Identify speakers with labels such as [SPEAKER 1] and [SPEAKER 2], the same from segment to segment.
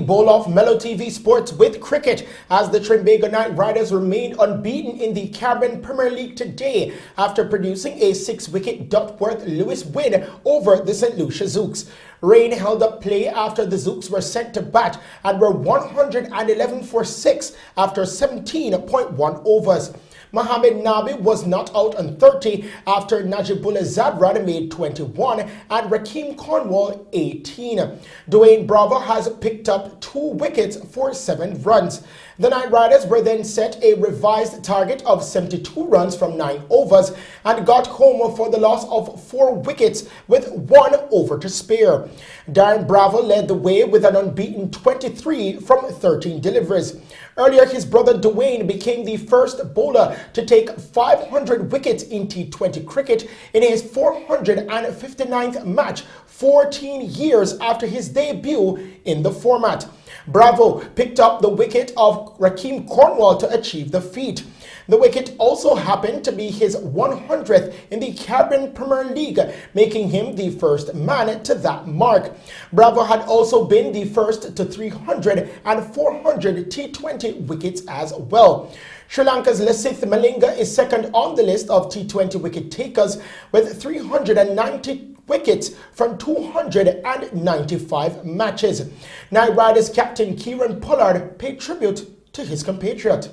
[SPEAKER 1] bowl of Mello TV Sports with cricket as the Trinbago Knight Riders remained unbeaten in the Caribbean Premier League today after producing a 6-wicket Duckworth-Lewis win over the St. Lucia Zouks. Rain held up play after the Zouks were sent to bat and were 111 for 6 after 17.1 overs. Mohamed Nabi was not out on 30 after Najibullah Zadran made 21 and Rakeem Cornwall 18. Dwayne Bravo has picked up 2 wickets for 7 runs. The Knight Riders were then set a revised target of 72 runs from 9 overs and got home for the loss of 4 wickets with 1 over to spare. Darren Bravo led the way with an unbeaten 23 from 13 deliveries. Earlier, his brother Dwayne became the first bowler to take 500 wickets in T20 cricket in his 459th match, 14 years after his debut in the format. Bravo picked up the wicket of Rakeem Cornwall to achieve the feat. The wicket also happened to be his 100th in the Caribbean Premier League, making him the first man to that mark. Bravo had also been the first to 300 and 400 T20 wickets as well. Sri Lanka's Lasith Malinga is second on the list of T20 wicket takers with 390 wickets from 295 matches. Knight Riders captain Kieran Pollard paid tribute to his compatriot.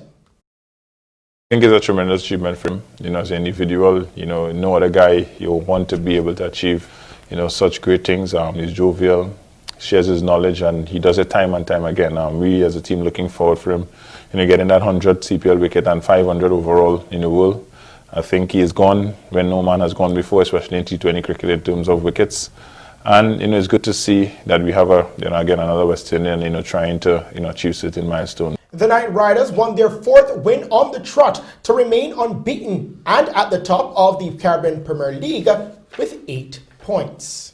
[SPEAKER 2] I think it's a tremendous achievement for him, as an individual. No other guy you'll want to be able to achieve, such great things. He's jovial, shares his knowledge, and he does it time and time again. We as a team looking forward for him, getting that 100 CPL wicket and 500 overall in the world. I think he has gone when no man has gone before, especially in T20 cricket in terms of wickets. And, it's good to see that we have again, another West Indian, trying to, achieve certain milestones.
[SPEAKER 1] The Knight Riders won their 4th win on the trot to remain unbeaten and at the top of the Caribbean Premier League with 8 points.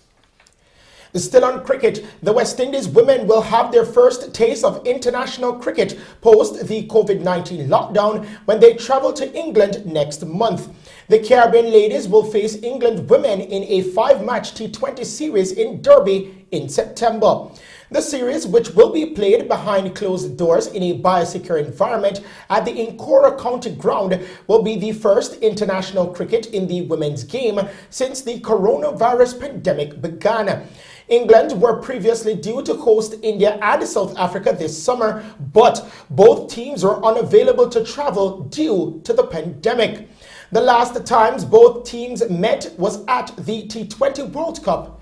[SPEAKER 1] Still on cricket, the West Indies women will have their first taste of international cricket post the COVID-19 lockdown when they travel to England next month. The Caribbean ladies will face England women in a 5-match T20 series in Derby in September. The series, which will be played behind closed doors in a biosecure environment at the Incora County ground, will be the first international cricket in the women's game since the coronavirus pandemic began. England were previously due to host India and South Africa this summer, but both teams were unavailable to travel due to the pandemic. The last times both teams met was at the T20 World Cup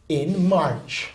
[SPEAKER 1] in March.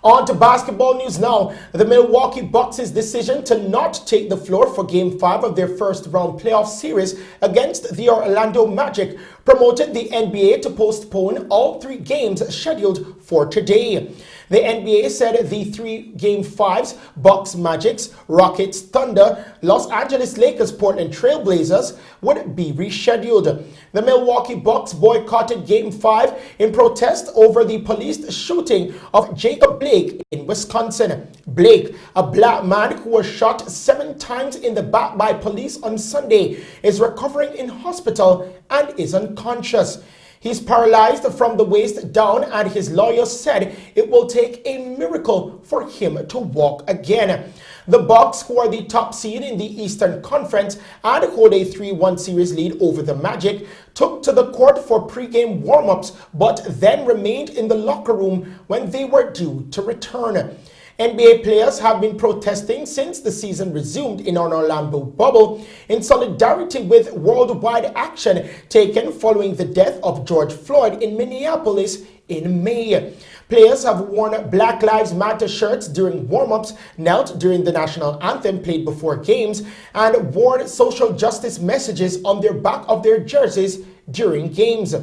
[SPEAKER 1] On to basketball news now. The Milwaukee Bucks' decision to not take the floor for Game 5 of their first-round playoff series against the Orlando Magic promoted the NBA to postpone all 3 games scheduled for today. The NBA said the 3 Game 5s, Bucks Magics, Rockets Thunder, Los Angeles Lakers Portland Trail Blazers, would be rescheduled. The Milwaukee Bucks boycotted Game 5 in protest over the police shooting of Jacob Blake in Wisconsin. Blake, a black man who was shot 7 times in the back by police on Sunday, is recovering in hospital and is unconscious. He's paralyzed from the waist down, and his lawyers said it will take a miracle for him to walk again. The Bucks, who are the top seed in the Eastern Conference and hold a 3-1 series lead over the Magic, took to the court for pre-game warm-ups but then remained in the locker room when they were due to return. NBA players have been protesting since the season resumed in an Orlando bubble in solidarity with worldwide action taken following the death of George Floyd in Minneapolis in May. Players have worn Black Lives Matter shirts during warm-ups, knelt during the national anthem played before games, and worn social justice messages on their back of their jerseys during games.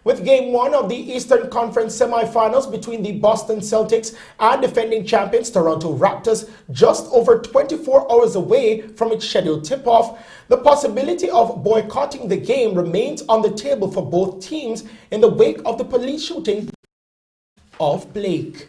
[SPEAKER 1] With Game 1 of the Eastern Conference semifinals between the Boston Celtics and defending champions Toronto Raptors just over 24 hours away from its scheduled tip-off, the possibility of boycotting the game remains on the table for both teams in the wake of the police shooting of Blake.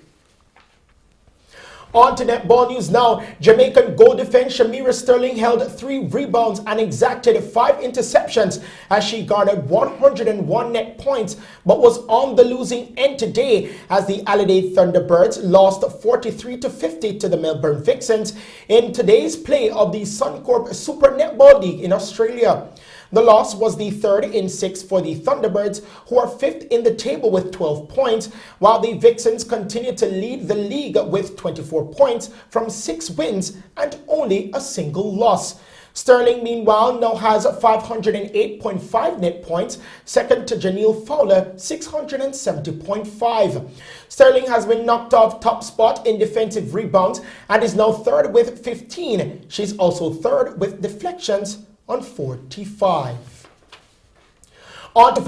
[SPEAKER 1] On to netball news now. Jamaican goal defense Shamira Sterling held 3 rebounds and exacted 5 interceptions as she garnered 101 net points, but was on the losing end today as the Adelaide Thunderbirds lost 43-50 to the Melbourne Vixens in today's play of the Suncorp Super Netball League in Australia. The loss was the 3rd in 6 for the Thunderbirds, who are 5th in the table with 12 points, while the Vixens continue to lead the league with 24 points from 6 wins and only a single loss. Sterling, meanwhile, now has 508.5 net points, second to Janelle Fowler, 670.5. Sterling has been knocked off top spot in defensive rebounds and is now 3rd with 15. She's also 3rd with deflections on 45. On to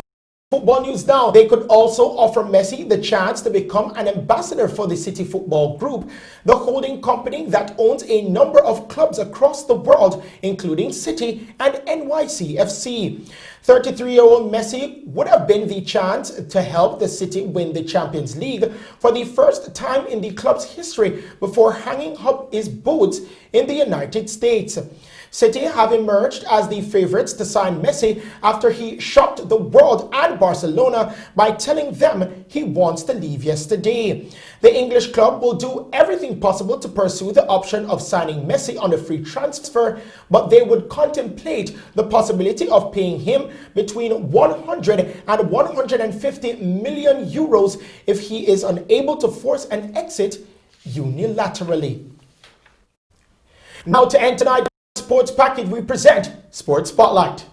[SPEAKER 1] football news now. They could also offer Messi the chance to become an ambassador for the City Football Group, the holding company that owns a number of clubs across the world, including City and NYCFC. 33-year-old Messi would have been the chance to help the City win the Champions League for the first time in the club's history before hanging up his boots in the United States. City have emerged as the favorites to sign Messi after he shocked the world and Barcelona by telling them he wants to leave yesterday. The English club will do everything possible to pursue the option of signing Messi on a free transfer, but they would contemplate the possibility of paying him between 100 and 150 million euros if he is unable to force an exit unilaterally. Now to end tonight's sports package, we present Sports Spotlight.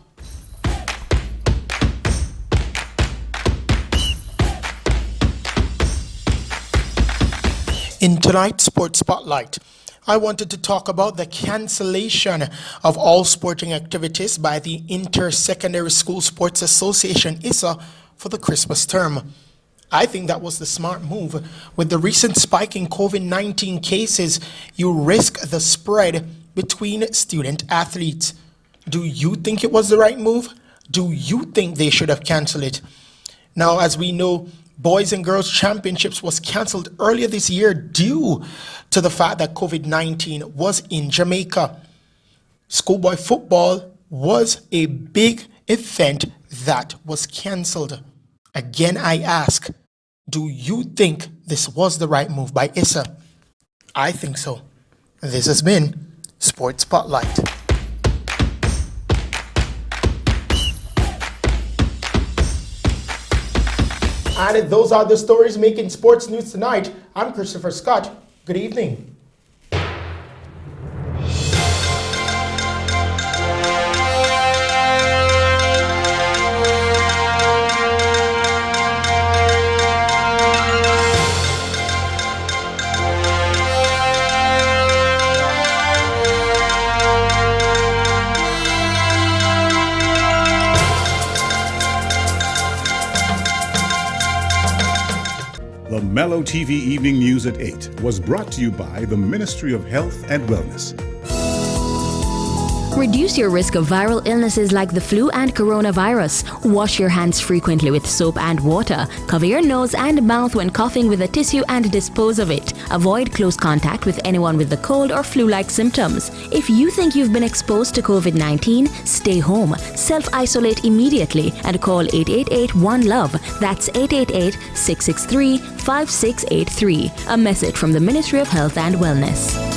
[SPEAKER 1] In tonight's Sports Spotlight, I wanted to talk about the cancellation of all sporting activities by the Inter-Secondary School Sports Association, ISA, for the Christmas term. I think that was the smart move. With the recent spike in COVID-19 cases, you risk the spread between student athletes. Do you think it was the right move? Do you think they should have canceled it? Now, as we know, Boys and Girls Championships was canceled earlier this year due to the fact that COVID-19 was in Jamaica. Schoolboy football was a big event that was canceled. Again, I ask, do you think this was the right move by ISA? I think so. This has been Sports Spotlight. And those are the stories making sports news tonight. I'm Christopher Scott. Good evening.
[SPEAKER 3] The Mello TV Evening News at 8 was brought to you by the Ministry of Health and Wellness.
[SPEAKER 4] Reduce your risk of viral illnesses like the flu and coronavirus. Wash your hands frequently with soap and water. Cover your nose and mouth when coughing with a tissue and dispose of it. Avoid close contact with anyone with the cold or flu-like symptoms. If you think you've been exposed to COVID-19, stay home. Self-isolate immediately and call 888-1-LOVE. That's 888-663-5683. A message from the Ministry of Health and Wellness.